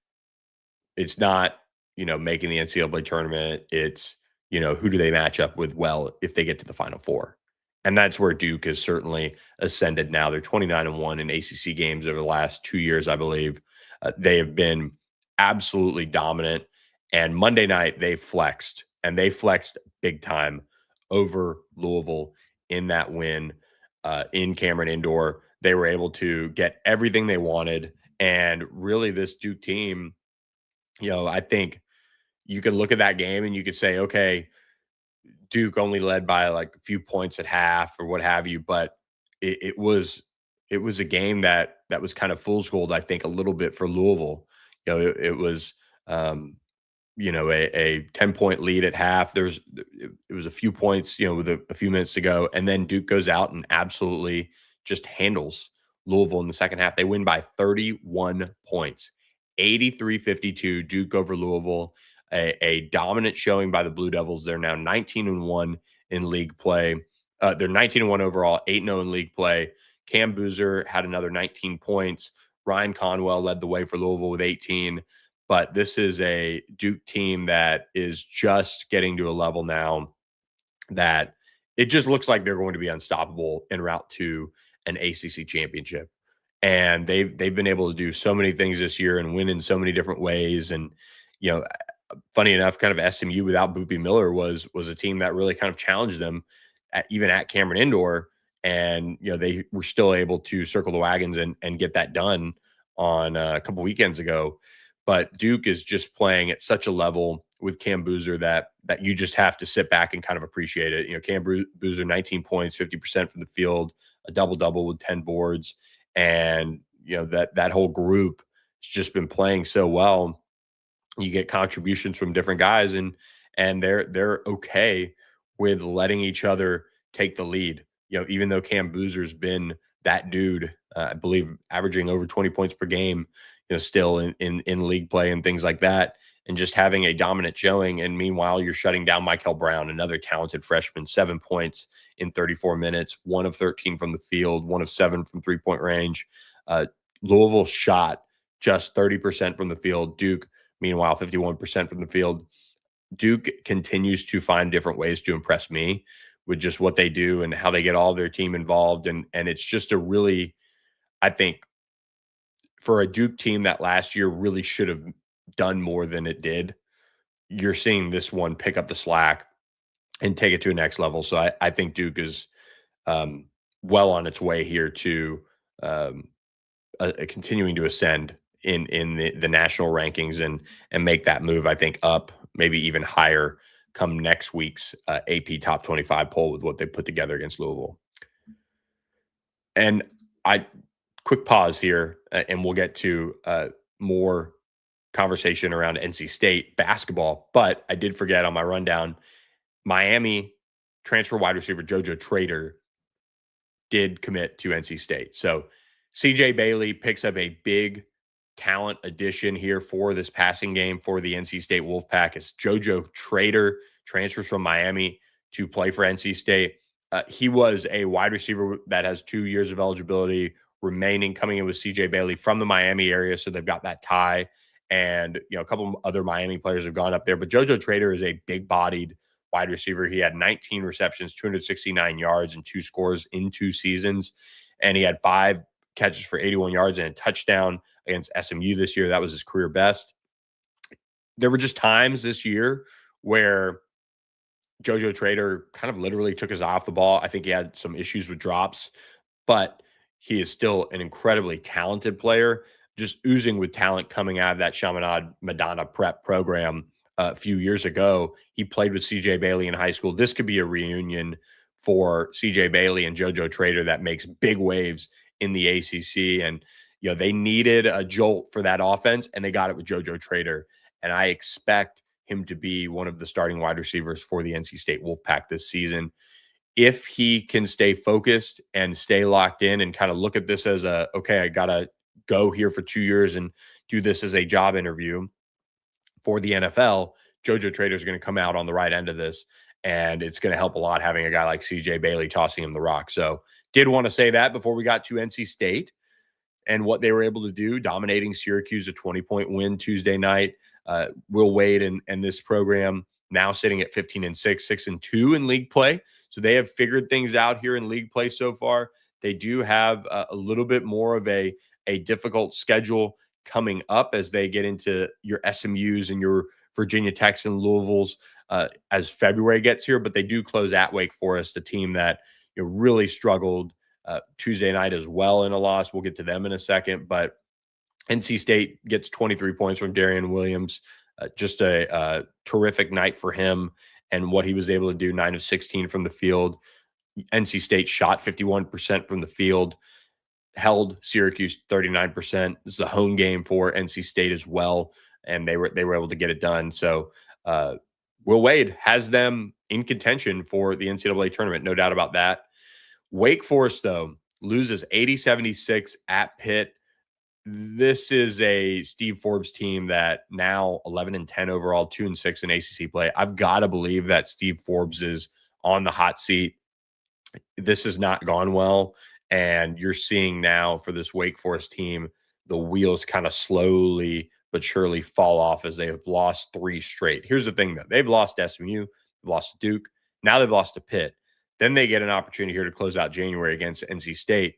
it's not, making the NCAA tournament. It's, who do they match up with well if they get to the Final Four? And that's where Duke has certainly ascended now. They're 29-1 in ACC games over the last 2 years, I believe. They have been absolutely dominant. And Monday night, they flexed big time over Louisville in that win in Cameron Indoor. They were able to get everything they wanted. And really, this Duke team, I think you could look at that game and you could say, okay, Duke only led by like a few points at half or what have you, but it was a game that was kind of fool's gold, I think, a little bit for Louisville. It was a 10-point lead at half. It was a few points, with a few minutes to go, and then Duke goes out and absolutely just handles Louisville in the second half. They win by 31 points, 83-52. Duke over Louisville. A dominant showing by the Blue Devils. They're now 19-1 in league play. They're 19-1 overall, 8-0 in league play. Cam Boozer had another 19 points. Ryan Conwell led the way for Louisville with 18. But this is a Duke team that is just getting to a level now that it just looks like they're going to be unstoppable en route to an ACC championship. And they've been able to do so many things this year and win in so many different ways. And, funny enough, kind of SMU without Boopy Miller was a team that really kind of challenged them even at Cameron Indoor. And, they were still able to circle the wagons and get that done on a couple weekends ago. But Duke is just playing at such a level with Cam Boozer that you just have to sit back and kind of appreciate it. Cam Boozer, 19 points, 50% from the field, a double-double with 10 boards. And, that whole group has just been playing so well. You get contributions from different guys, and they're okay with letting each other take the lead. Even though Cam Boozer's been that dude, I believe averaging over 20 points per game, still in league play and things like that, and just having a dominant showing. And meanwhile, you're shutting down Michael Brown, another talented freshman, 7 points in 34 minutes, 1 of 13 from the field, 1 of 7 from 3-point range. Louisville shot just 30% from the field. Duke, meanwhile, 51% from the field. Duke continues to find different ways to impress me with just what they do and how they get all their team involved. And it's just a really, I think, for a Duke team that last year really should have done more than it did, you're seeing this one pick up the slack and take it to a next level. So I think Duke is well on its way here to continuing to ascend in the national rankings and make that move, I think, up, maybe even higher come next week's AP Top 25 poll with what they put together against Louisville. And quick pause here, and we'll get to more conversation around NC State basketball, but I did forget on my rundown, Miami transfer wide receiver JoJo Trader did commit to NC State. So CJ Bailey picks up a big talent addition here for this passing game for the NC State Wolfpack. It's JoJo Trader transfers from Miami to play for NC State. He was a wide receiver that has 2 years of eligibility remaining, coming in with CJ Bailey from the Miami area. So they've got that tie. And, a couple of other Miami players have gone up there. But JoJo Trader is a big bodied wide receiver. He had 19 receptions, 269 yards, and 2 scores in 2 seasons. And he had 5 catches for 81 yards and a touchdown against SMU this year. That was his career best. There were just times this year where JoJo Trader kind of literally took his eye off the ball. I think he had some issues with drops, but he is still an incredibly talented player, just oozing with talent coming out of that Chaminade Madonna prep program a few years ago. He played with CJ Bailey in high school. This could be a reunion for CJ Bailey and JoJo Trader that makes big waves in the ACC. And, they needed a jolt for that offense, and they got it with JoJo Trader. And I expect him to be one of the starting wide receivers for the NC State Wolfpack this season. If he can stay focused and stay locked in and kind of look at this as okay, I got to go here for 2 years and do this as a job interview for the NFL, JoJo Trader is going to come out on the right end of this, and it's going to help a lot having a guy like CJ Bailey tossing him the rock. So did want to say that before we got to NC State and what they were able to do, dominating Syracuse, a 20-point win Tuesday night. Will Wade and this program now sitting at 15-6, 6-2 in league play. So they have figured things out here in league play so far. They do have a little bit more of a difficult schedule coming up as they get into your SMUs and your Virginia Techs and Louisville's as February gets here. But they do close at Wake Forest, a team that really struggled Tuesday night as well in a loss. We'll get to them in a second. But NC State gets 23 points from Darian Williams. Just a terrific night for him and what he was able to do, 9 of 16 from the field. NC State shot 51% from the field, held Syracuse 39%. This is a home game for NC State as well, and they were able to get it done. So Will Wade has them in contention for the NCAA tournament, no doubt about that. Wake Forest, though, loses 80-76 at Pitt. This is a Steve Forbes team that now 11-10 overall, 2-6 in ACC play. I've got to believe that Steve Forbes is on the hot seat. This has not gone well, and you're seeing now for this Wake Forest team, the wheels kind of slowly but surely fall off as they have lost 3 straight. Here's the thing, though. They've lost to SMU, they've lost to Duke, now they've lost to Pitt. Then they get an opportunity here to close out January against NC State.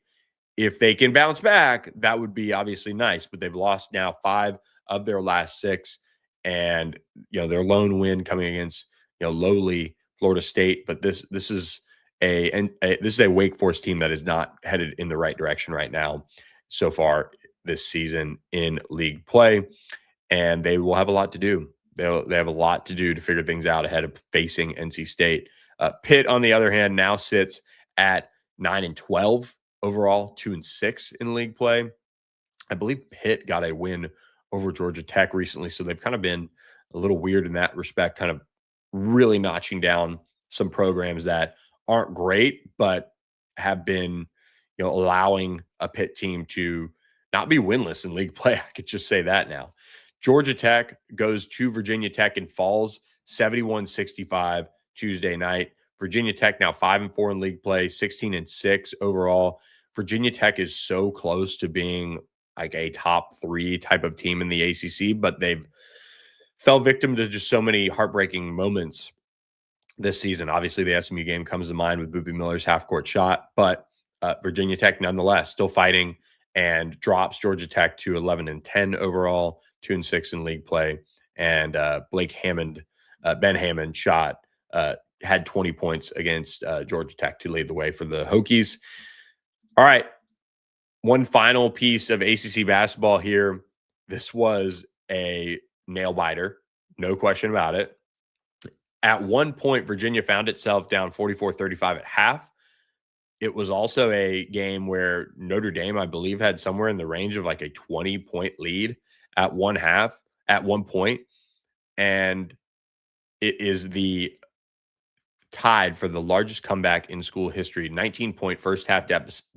If they can bounce back, that would be obviously nice, but they've lost now 5 of their last 6, and their lone win coming against lowly Florida State. But this is a Wake Forest team that is not headed in the right direction right now so far this season in league play, and they will have a lot to do. They have a lot to do to figure things out ahead of facing NC State. Pitt, on the other hand, now sits at 9-12 overall, 2-6 in league play. I believe Pitt got a win over Georgia Tech recently, so they've kind of been a little weird in that respect, kind of really notching down some programs that aren't great, but have been, allowing a Pitt team to not be winless in league play. I could just say that now. Georgia Tech goes to Virginia Tech and falls 71-65 Tuesday night. Virginia Tech now 5-4 in league play, 16-6 overall. Virginia Tech is so close to being like a top 3 type of team in the ACC, but they've fell victim to just so many heartbreaking moments this season. Obviously, the SMU game comes to mind with Boopie Miller's half-court shot, but Virginia Tech nonetheless still fighting and drops Georgia Tech to 11-10 overall, 2-6 in league play. And Ben Hammond shot, had 20 points against Georgia Tech to lead the way for the Hokies. All right, one final piece of ACC basketball here. This was a nail biter, no question about it. At one point, Virginia found itself down 44-35 at half. It was also a game where Notre Dame, I believe, had somewhere in the range of like a 20-point lead at one half. at one point, and it is the tied for the largest comeback in school history. 19-point first half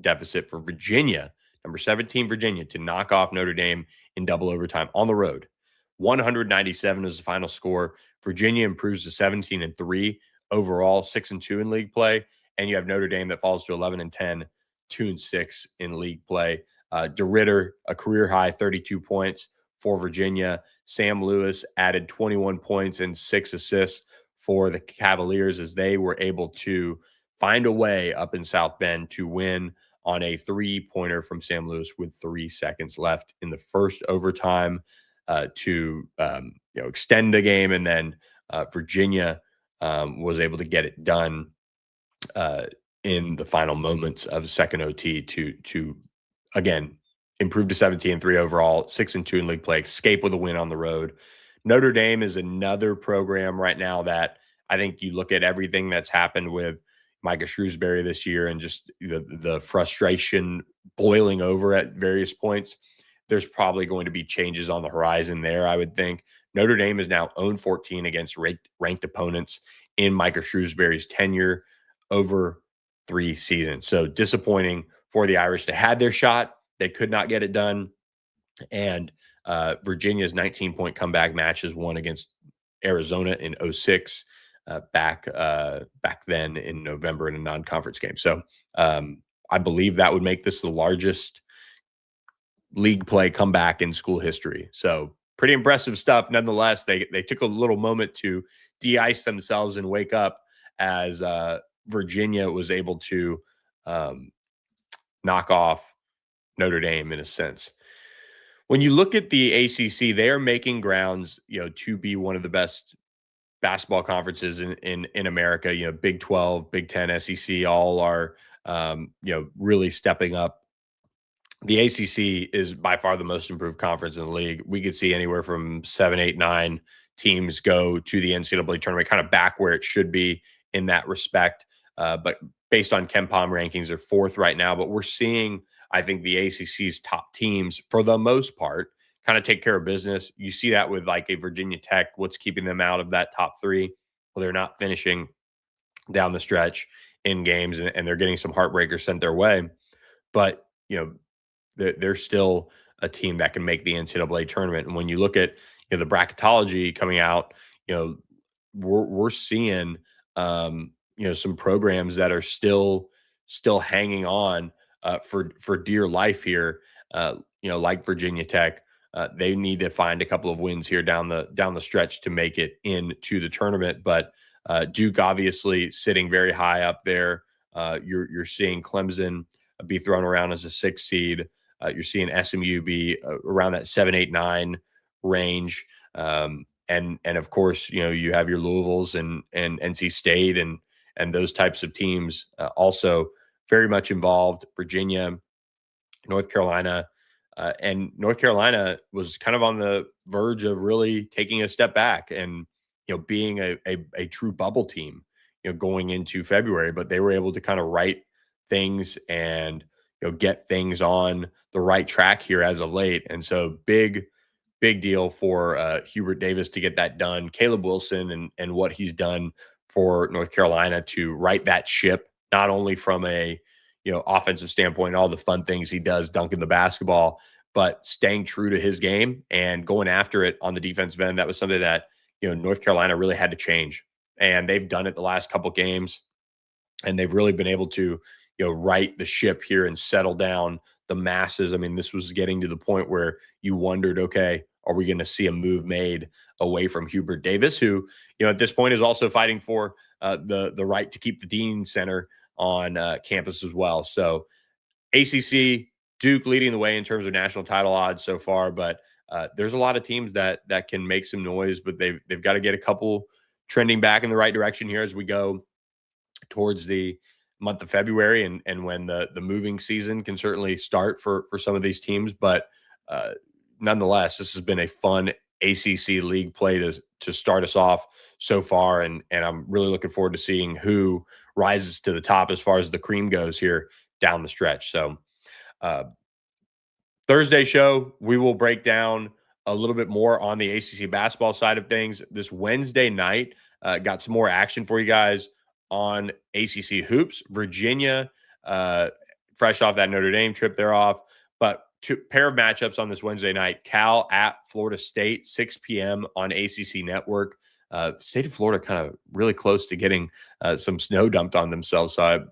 deficit for Virginia, number 17 Virginia, to knock off Notre Dame in double overtime on the road. 197 was the final score. Virginia improves to 17-3 overall, 6-2 in league play, and you have Notre Dame that falls to 11-10, 2-6 in league play. DeRitter, a career high 32 points for Virginia. Sam Lewis added 21 points and 6 assists for the Cavaliers as they were able to find a way up in South Bend to win on a three-pointer from Sam Lewis with 3 seconds left in the first overtime to extend the game. And then Virginia was able to get it done in the final moments of second OT to again improve to 17-3 overall, 6-2 in league play, escape with a win on the road. Notre Dame is another program right now that I think you look at everything that's happened with Micah Shrewsbury this year and just the frustration boiling over at various points. There's probably going to be changes on the horizon there, I would think. Notre Dame is now 0-14 against ranked opponents in Micah Shrewsbury's tenure over 3 seasons. So disappointing for the Irish. They had their shot. They could not get it done. And Virginia's 19-point comeback matches won against Arizona in 2006 back then in November in a non-conference game. So I believe that would make this the largest league play comeback in school history. So pretty impressive stuff. Nonetheless, they took a little moment to de-ice themselves and wake up as Virginia was able to knock off Notre Dame in a sense. When you look at the ACC, they are making grounds, to be one of the best basketball conferences in America. Big 12, Big 10, SEC, all are, really stepping up. The ACC is by far the most improved conference in the league. We could see anywhere from 7, 8, 9 teams go to the NCAA tournament, kind of back where it should be in that respect. But based on KenPom rankings, they're 4th right now. But we're seeing, I think, the ACC's top teams, for the most part, kind of take care of business. You see that with like a Virginia Tech. What's keeping them out of that top 3? Well, they're not finishing down the stretch in games, and they're getting some heartbreakers sent their way. But, they're still a team that can make the NCAA tournament. And when you look at the bracketology coming out, we're seeing some programs that are still hanging on for dear life here. Like Virginia Tech, they need to find a couple of wins here down the stretch to make it into the tournament. But Duke obviously sitting very high up there. You're seeing Clemson be thrown around as a 6th seed. You're seeing SMU be around that 7, 8, 9 range. And of course, you have your Louisvilles and NC State and those types of teams also very much involved. Virginia, North Carolina, and North Carolina was kind of on the verge of really taking a step back and being a true bubble team going into February, but they were able to kind of right things and get things on the right track here as of late. And so big deal for Hubert Davis to get that done. Caleb Wilson and what he's done for North Carolina to right that ship, not only from a offensive standpoint, all the fun things he does dunking the basketball, but staying true to his game and going after it on the defensive end. That was something that North Carolina really had to change, and they've done it the last couple games, and they've really been able to right the ship here and settle down the masses. I mean, this was getting to the point where you wondered, okay, are we going to see a move made away from Hubert Davis, who, at this point is also fighting for the right to keep the Dean Center on campus as well. So ACC, Duke leading the way in terms of national title odds so far, but there's a lot of teams that can make some noise, but they've got to get a couple trending back in the right direction here as we go towards the month of February and when the moving season can certainly start for some of these teams. But nonetheless, this has been a fun ACC league play to start us off so far. And I'm really looking forward to seeing who rises to the top as far as the cream goes here down the stretch. So Thursday show, we will break down a little bit more on the ACC basketball side of things. This Wednesday night, got some more action for you guys on ACC hoops. Virginia, fresh off that Notre Dame trip, they're off. But two pair of matchups on this Wednesday night: Cal at Florida State, 6 p.m. on ACC Network. State of Florida kind of really close to getting some snow dumped on themselves. So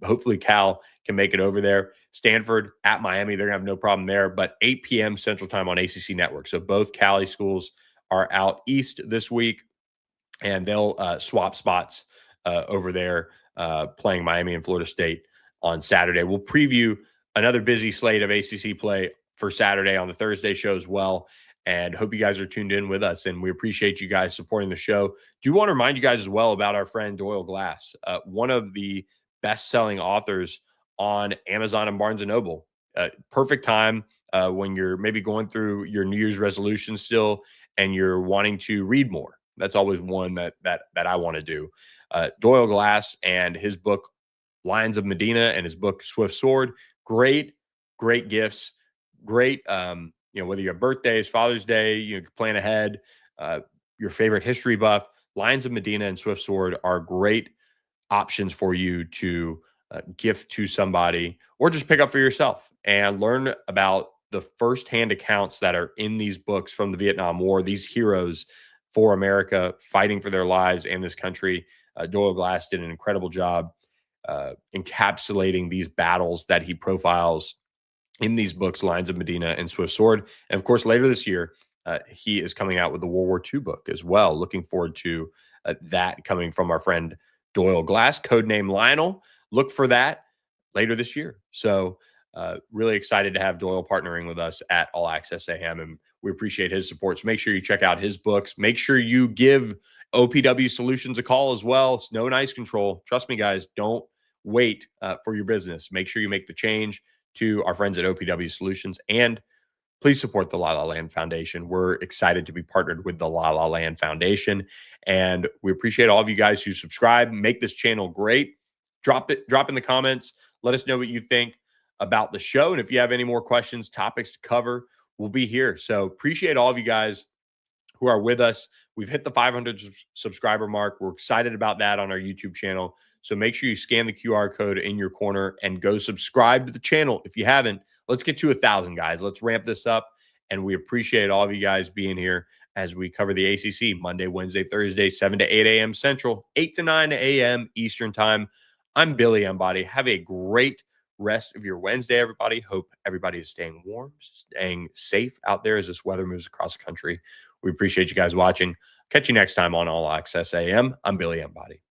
hopefully Cal can make it over there. Stanford at Miami, they're going to have no problem there. But 8 p.m. Central Time on ACC Network. So both Cali schools are out east this week, and they'll swap spots over there playing Miami and Florida State on Saturday. We'll preview another busy slate of ACC play for Saturday on the Thursday show as well. And hope you guys are tuned in with us. And we appreciate you guys supporting the show. Do want to remind you guys as well about our friend Doyle Glass, one of the best-selling authors on Amazon and Barnes & Noble. Perfect time when you're maybe going through your New Year's resolution still and you're wanting to read more. That's always one that I want to do. Doyle Glass and his book, Lions of Medina, and his book, Swift Sword. Great gifts. Great, whether you have birthdays, Father's Day, you plan ahead, your favorite history buff, Lions of Medina and Swift Sword are great options for you to gift to somebody or just pick up for yourself and learn about the firsthand accounts that are in these books from the Vietnam War, these heroes for America fighting for their lives and this country. Doyle Glass did an incredible job encapsulating these battles that he profiles in these books, Lions of Medina and Swift Sword. And of course, later this year, he is coming out with the World War II book as well. Looking forward to that coming from our friend Doyle Glass, codename Lionel. Look for that later this year. So really excited to have Doyle partnering with us at All Access AM, and we appreciate his support. So make sure you check out his books. Make sure you give OPW Solutions a call as well. Snow and ice control. Trust me, guys, don't wait for your business. Make sure you make the change to our friends at OPW Solutions, and please support the La La Land Foundation. We're excited to be partnered with the La La Land Foundation, and we appreciate all of you guys who subscribe, make this channel great. Drop in the comments. Let us know what you think about the show, and if you have any more questions, topics to cover, we'll be here. So appreciate all of you guys who are with us. We've hit the 500 subscriber mark. We're excited about that on our YouTube channel. So make sure you scan the QR code in your corner and go subscribe to the channel. If you haven't, let's get to 1,000, guys. Let's ramp this up. And we appreciate all of you guys being here as we cover the ACC Monday, Wednesday, Thursday, 7 to 8 a.m. Central, 8 to 9 a.m. Eastern Time. I'm Billy Embody. Have a great rest of your Wednesday, everybody. Hope everybody is staying warm, staying safe out there as this weather moves across the country. We appreciate you guys watching. Catch you next time on All Access AM. I'm Billy Embody.